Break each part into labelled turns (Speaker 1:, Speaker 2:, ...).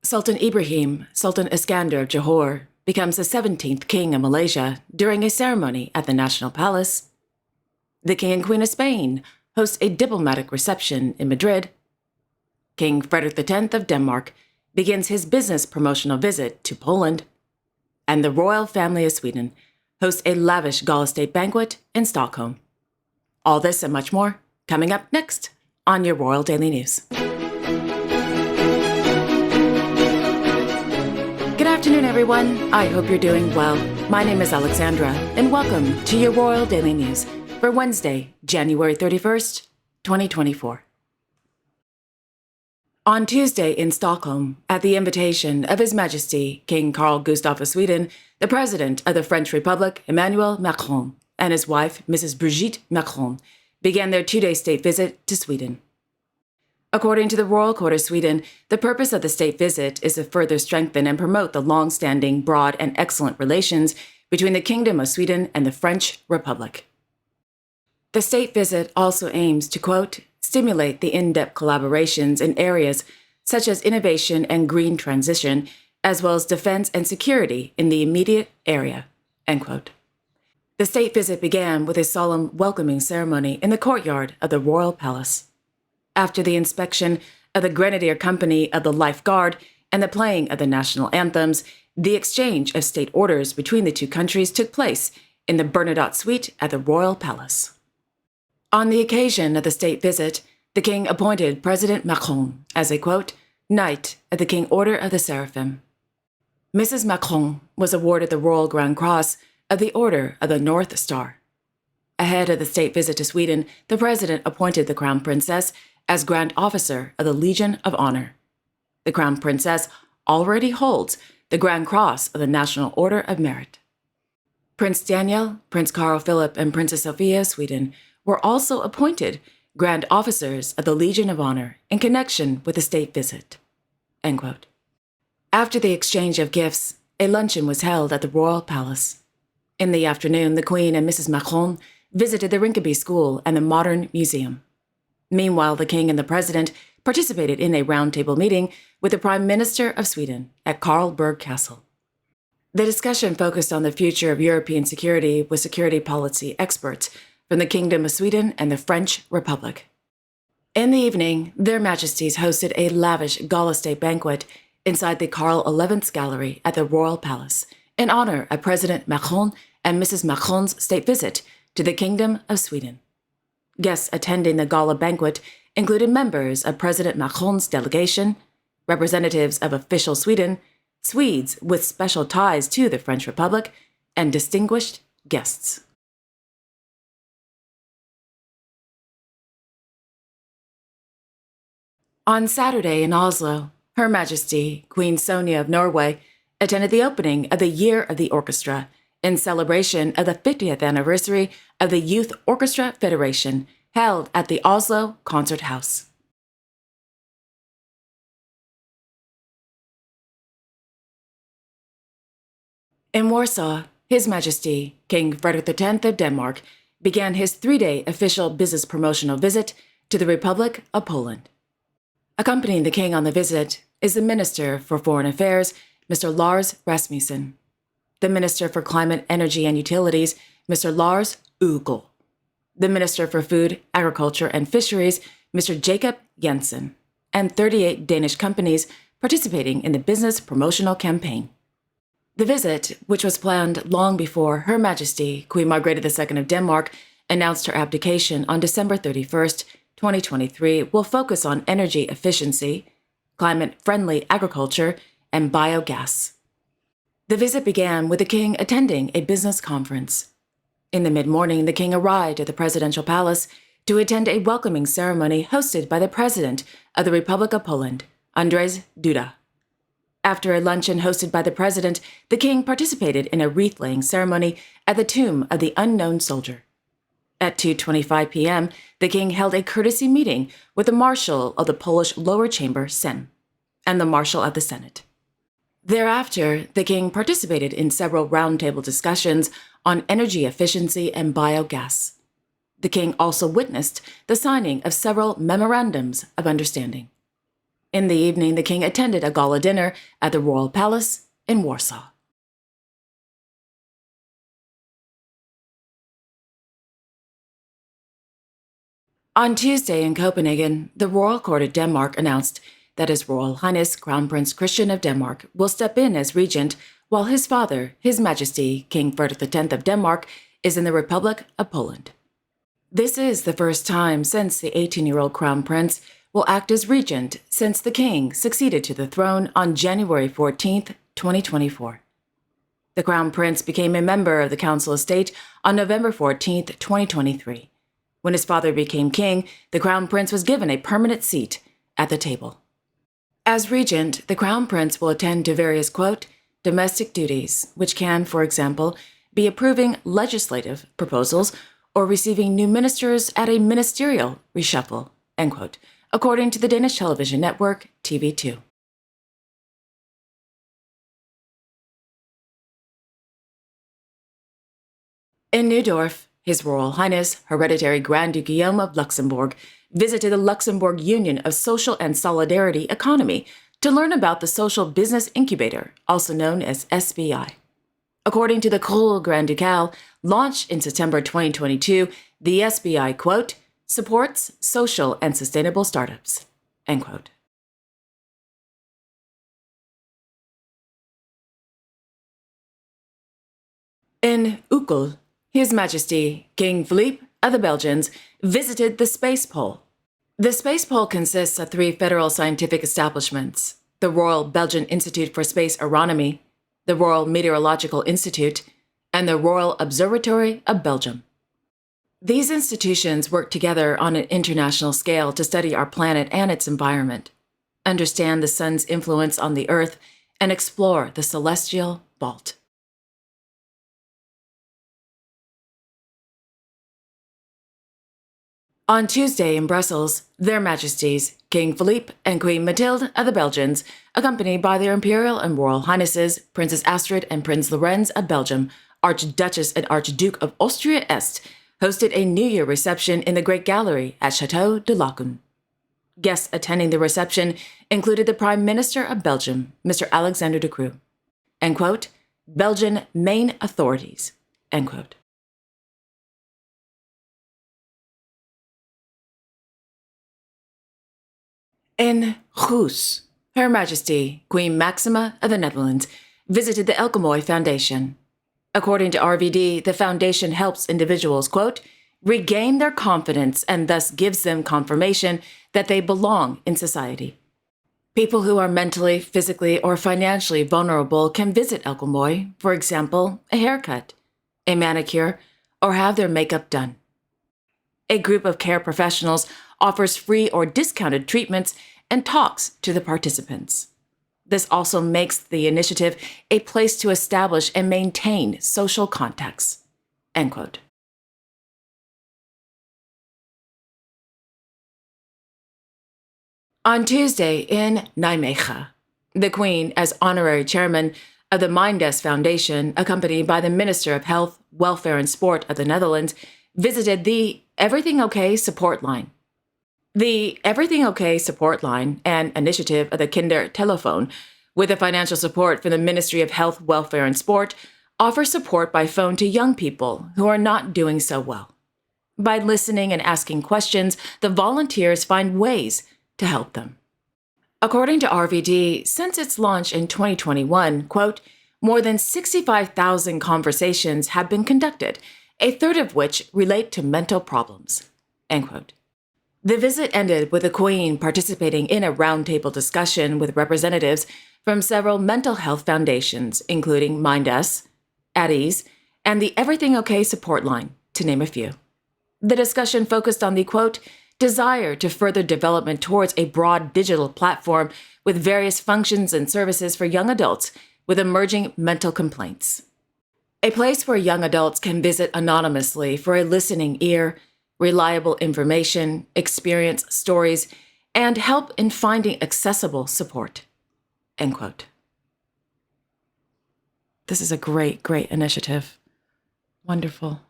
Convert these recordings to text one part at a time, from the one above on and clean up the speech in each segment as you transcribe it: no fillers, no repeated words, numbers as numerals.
Speaker 1: Sultan Ibrahim, Sultan Iskander of Johor, becomes the 17th king of Malaysia during a ceremony at the National Palace. The King and Queen of Spain host a diplomatic reception in Madrid. King Frederik X of Denmark begins his business promotional visit to Poland. And the royal family of Sweden hosts a lavish gala state banquet in Stockholm. All this and much more coming up next on your Royal Daily News. Good afternoon, everyone. I hope you're doing well. My name is Alexandra, and welcome to your Royal Daily News for Wednesday, January 31st, 2024. On Tuesday in Stockholm, at the invitation of His Majesty King Carl Gustaf of Sweden, the President of the French Republic, Emmanuel Macron, and his wife, Mrs. Brigitte Macron, began their two-day state visit to Sweden. According to the Royal Court of Sweden, the purpose of the state visit is to further strengthen and promote the long-standing, broad, and excellent relations between the Kingdom of Sweden and the French Republic. The state visit also aims to, quote, stimulate the in-depth collaborations in areas such as innovation and green transition, as well as defense and security in the immediate area, end quote. The state visit began with a solemn welcoming ceremony in the courtyard of the Royal Palace. After the inspection of the Grenadier Company of the Life Guard and the playing of the national anthems, the exchange of state orders between the two countries took place in the Bernadotte Suite at the Royal Palace. On the occasion of the state visit, the king appointed President Macron as a, quote, Knight of the King Order of the Seraphim. Mrs. Macron was awarded the Royal Grand Cross of the Order of the North Star. Ahead of the state visit to Sweden, the president appointed the Crown Princess as Grand Officer of the Legion of Honor. The Crown Princess already holds the Grand Cross of the National Order of Merit. Prince Daniel, Prince Carl Philippe, and Princess Sophia of Sweden were also appointed Grand Officers of the Legion of Honor in connection with the state visit. End quote. After the exchange of gifts, a luncheon was held at the Royal Palace. In the afternoon, the Queen and Mrs. Macron visited the Rinkeby School and the Modern Museum. Meanwhile, the King and the President participated in a roundtable meeting with the Prime Minister of Sweden at Karlberg Castle. The discussion focused on the future of European security with security policy experts from the Kingdom of Sweden and the French Republic. In the evening, Their Majesties hosted a lavish gala state banquet inside the Karl XI's Gallery at the Royal Palace in honor of President Macron and Mrs. Macron's state visit to the Kingdom of Sweden. Guests attending the gala banquet included members of President Macron's delegation, representatives of official Sweden, Swedes with special ties to the French Republic, and distinguished guests. On Saturday in Oslo, Her Majesty Queen Sonja of Norway attended the opening of the Year of the Orchestra in celebration of the 50th anniversary of the Youth Orchestra Federation held at the Oslo Concert House. In Warsaw, His Majesty King Frederik X of Denmark began his three-day official business promotional visit to the Republic of Poland. Accompanying the king on the visit is the Minister for Foreign Affairs, Mr. Lars Rasmussen, the Minister for Climate, Energy and Utilities, Mr. Lars Ukkel, the Minister for Food, Agriculture and Fisheries, Mr. Jacob Jensen, and 38 Danish companies participating in the business promotional campaign. The visit, which was planned long before Her Majesty Queen Margrethe II of Denmark announced her abdication on December 31st, 2023, will focus on energy efficiency, climate-friendly agriculture, and biogas. The visit began with the king attending a business conference. In the mid-morning, the king arrived at the presidential palace to attend a welcoming ceremony hosted by the President of the Republic of Poland, Andrzej Duda. After a luncheon hosted by the president, the king participated in a wreath-laying ceremony at the tomb of the unknown soldier. At 2:25 p.m., the king held a courtesy meeting with the Marshal of the Polish Lower Chamber, Sejm, and the Marshal of the Senate. Thereafter, the king participated in several roundtable discussions on energy efficiency and biogas. The king also witnessed the signing of several memorandums of understanding. In the evening, the king attended a gala dinner at the Royal Palace in Warsaw. On Tuesday in Copenhagen, the Royal Court of Denmark announced that His Royal Highness Crown Prince Christian of Denmark will step in as regent while his father, His Majesty King Frederik X of Denmark, is in the Republic of Poland. This is the first time since the 18-year-old Crown Prince will act as regent since the king succeeded to the throne on January 14, 2024. The Crown Prince became a member of the Council of State on November 14, 2023. When his father became king, the Crown Prince was given a permanent seat at the table. As regent, the Crown Prince will attend to various, quote, domestic duties, which can, for example, be approving legislative proposals or receiving new ministers at a ministerial reshuffle, end quote, according to the Danish television network TV2. In Neudorf, His Royal Highness Hereditary Grand Duke Guillaume of Luxembourg visited the Luxembourg Union of Social and Solidarity Economy to learn about the Social Business Incubator, also known as SBI. According to the Cour Grand Ducal, launched in September 2022, the SBI, quote, supports social and sustainable startups, end quote. In Ukkel, His Majesty King Philippe of the Belgians visited the Space Pole. The Space Pole consists of 3 federal scientific establishments: the Royal Belgian Institute for Space Aeronomy, the Royal Meteorological Institute, and the Royal Observatory of Belgium. These institutions work together on an international scale to study our planet and its environment, understand the sun's influence on the Earth, and explore the celestial vault. On Tuesday in Brussels, Their Majesties King Philippe and Queen Mathilde of the Belgians, accompanied by their Imperial and Royal Highnesses Princess Astrid and Prince Lorenz of Belgium, Archduchess and Archduke of Austria-Est, hosted a New Year reception in the Great Gallery at Château de Lacan. Guests attending the reception included the Prime Minister of Belgium, Mr. Alexander De Croo, and, quote, Belgian main authorities, end quote. In Goes, Her Majesty Queen Maxima of the Netherlands visited the Elkemoy Foundation. According to RVD, the foundation helps individuals, quote, regain their confidence and thus gives them confirmation that they belong in society. People who are mentally, physically, or financially vulnerable can visit Elkemoy, for example, a haircut, a manicure, or have their makeup done. A group of care professionals offers free or discounted treatments and talks to the participants. This also makes the initiative a place to establish and maintain social contacts, end quote. On Tuesday in Nijmegen, the Queen, as honorary chairman of the Mindes Foundation, accompanied by the Minister of Health, Welfare and Sport of the Netherlands, visited the Everything OK support line. The Everything OK support line, an initiative of the Kindertelefoon, with the financial support from the Ministry of Health, Welfare and Sport, offers support by phone to young people who are not doing so well. By listening and asking questions, the volunteers find ways to help them. According to RVD, since its launch in 2021, quote, more than 65,000 conversations have been conducted, a third of which relate to mental problems, end quote. The visit ended with the Queen participating in a roundtable discussion with representatives from several mental health foundations, including Mindes, At Ease, and the Everything OK support line, to name a few. The discussion focused on the, quote, desire to further development towards a broad digital platform with various functions and services for young adults with emerging mental complaints. A place where young adults can visit anonymously for a listening ear, reliable information, experience stories, and help in finding accessible support, end quote. This is a great, great initiative. Wonderful.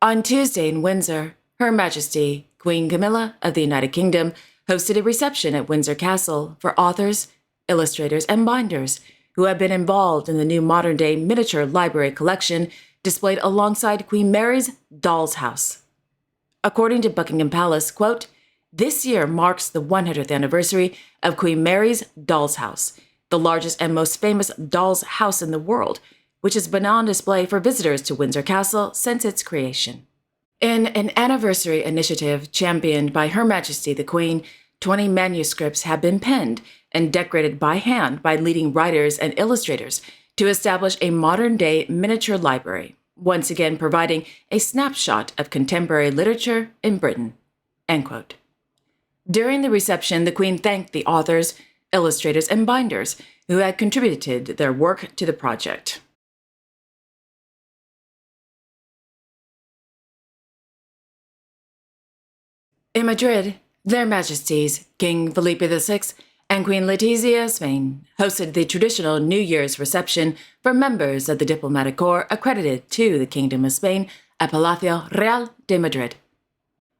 Speaker 1: On Tuesday in Windsor, Her Majesty Queen Camilla of the United Kingdom hosted a reception at Windsor Castle for authors, illustrators, and binders who have been involved in the new modern-day miniature library collection displayed alongside Queen Mary's Doll's House. According to Buckingham Palace, quote, "This year marks the 100th anniversary of Queen Mary's Doll's House, the largest and most famous doll's house in the world, which has been on display for visitors to Windsor Castle since its creation." In an anniversary initiative championed by Her Majesty the Queen, 20 manuscripts have been penned and decorated by hand by leading writers and illustrators to establish a modern-day miniature library, once again providing a snapshot of contemporary literature in Britain. End quote. During the reception, the Queen thanked the authors, illustrators, and binders who had contributed their work to the project. In Madrid, Their Majesties King Felipe VI and Queen Letizia of Spain hosted the traditional New Year's reception for members of the diplomatic corps accredited to the Kingdom of Spain at Palacio Real de Madrid.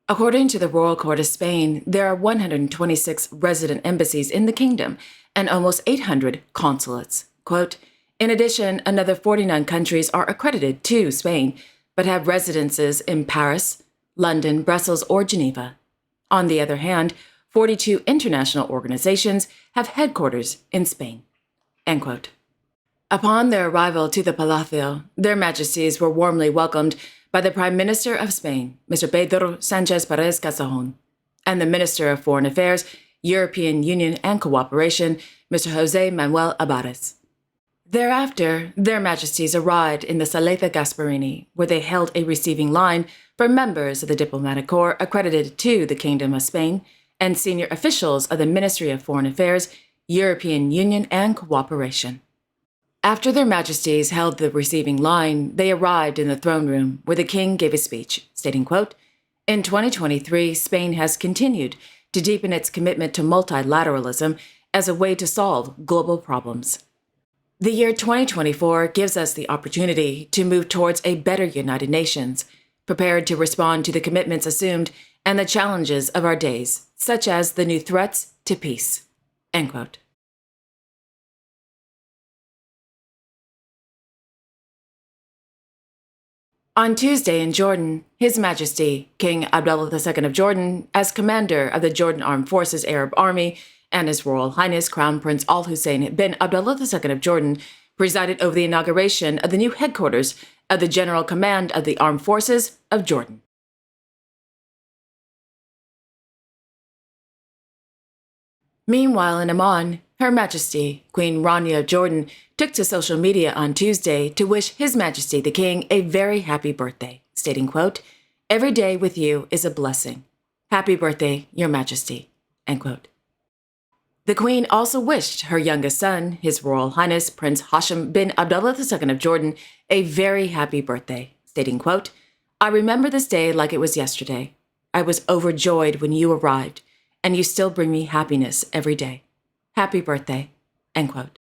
Speaker 1: According to the Royal Court of Spain, there are 126 resident embassies in the kingdom and almost 800 consulates. Quote, "In addition, another 49 countries are accredited to Spain, but have residences in Paris, London, Brussels, or Geneva. On the other hand, 42 international organizations have headquarters in Spain." End quote. Upon their arrival to the Palacio, Their Majesties were warmly welcomed by the Prime Minister of Spain, Mr. Pedro Sánchez Pérez Casajon, and the Minister of Foreign Affairs, European Union and Cooperation, Mr. José Manuel Álvarez. Thereafter, Their Majesties arrived in the Saleta Gasparini, where they held a receiving line for members of the diplomatic corps accredited to the Kingdom of Spain and senior officials of the Ministry of Foreign Affairs, European Union and Cooperation. After Their Majesties held the receiving line, they arrived in the throne room where the king gave a speech, stating, quote, "In 2023, Spain has continued to deepen its commitment to multilateralism as a way to solve global problems. The year 2024 gives us the opportunity to move towards a better United Nations, prepared to respond to the commitments assumed and the challenges of our days, such as the new threats to peace." End quote. On Tuesday in Jordan, His Majesty King Abdullah II of Jordan, as commander of the Jordan Armed Forces Arab Army, and His Royal Highness Crown Prince Al Hussein bin Abdullah II of Jordan presided over the inauguration of the new headquarters of the General Command of the Armed Forces of Jordan. Meanwhile, in Amman, Her Majesty Queen Rania of Jordan took to social media on Tuesday to wish His Majesty the King a very happy birthday, stating, quote, "Every day with you is a blessing. Happy birthday, Your Majesty." End quote. The Queen also wished her youngest son, His Royal Highness Prince Hashem bin Abdullah II of Jordan, a very happy birthday, stating, quote, "I remember this day like it was yesterday. I was overjoyed when you arrived, and you still bring me happiness every day. Happy birthday." End quote.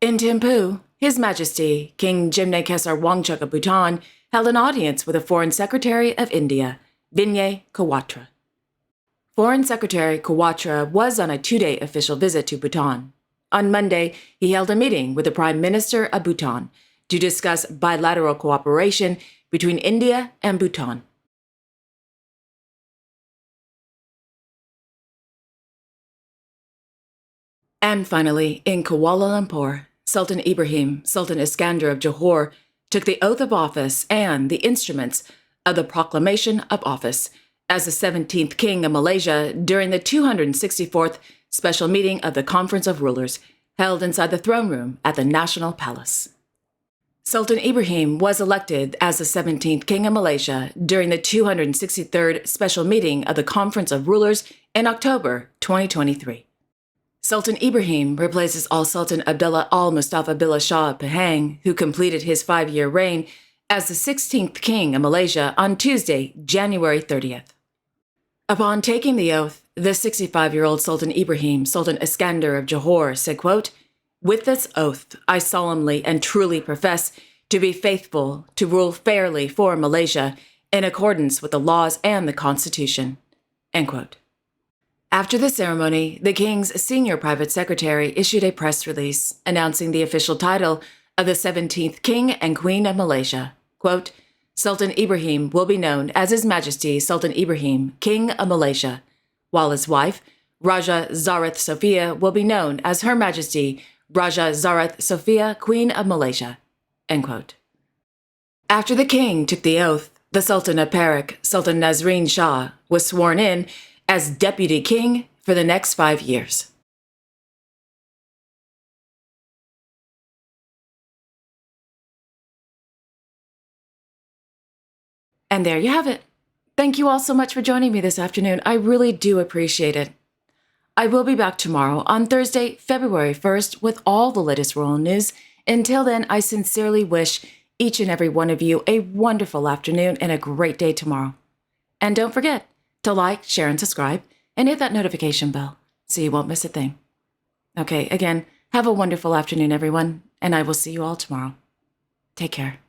Speaker 1: In Thimphu, His Majesty King Jigme Khesar Wangchuck of Bhutan held an audience with the Foreign Secretary of India, Vinay Quatra. Foreign Secretary Quatra was on a 2-day official visit to Bhutan. On Monday, he held a meeting with the Prime Minister of Bhutan to discuss bilateral cooperation between India and Bhutan. And finally, in Kuala Lumpur, Sultan Ibrahim, Sultan Iskander of Johor, took the oath of office and the instruments of the proclamation of office as the 17th King of Malaysia during the 264th special meeting of the Conference of Rulers, held inside the throne room at the National Palace. Sultan Ibrahim was elected as the 17th King of Malaysia during the 263rd special meeting of the Conference of Rulers in October 2023. Sultan Ibrahim replaces Sultan Abdullah al-Mustafa Billah Shah of Pahang, who completed his 5-year reign as the 16th King of Malaysia on Tuesday, January 30th. Upon taking the oath, the 65-year-old Sultan Ibrahim, Sultan Iskander of Johor, said, quote, With this oath, I solemnly and truly profess to be faithful to rule fairly for Malaysia in accordance with the laws and the Constitution." End quote. After the ceremony, the king's senior private secretary issued a press release announcing the official title of the 17th King and Queen of Malaysia. Quote, "Sultan Ibrahim will be known as His Majesty Sultan Ibrahim, King of Malaysia, while his wife, Raja Zarath Sophia, will be known as Her Majesty Raja Zarath Sophia, Queen of Malaysia." End quote. After the king took the oath, the Sultan of Perak, Sultan Nazreen Shah, was sworn in as deputy king for the next 5 years. And there you have it. Thank you all so much for joining me this afternoon. I really do appreciate it. I will be back tomorrow on Thursday, February 1st, with all the latest royal news. Until then, I sincerely wish each and every one of you a wonderful afternoon and a great day tomorrow. And don't forget to like, share, and subscribe, and hit that notification bell so you won't miss a thing. Okay, again, have a wonderful afternoon, everyone, and I will see you all tomorrow. Take care.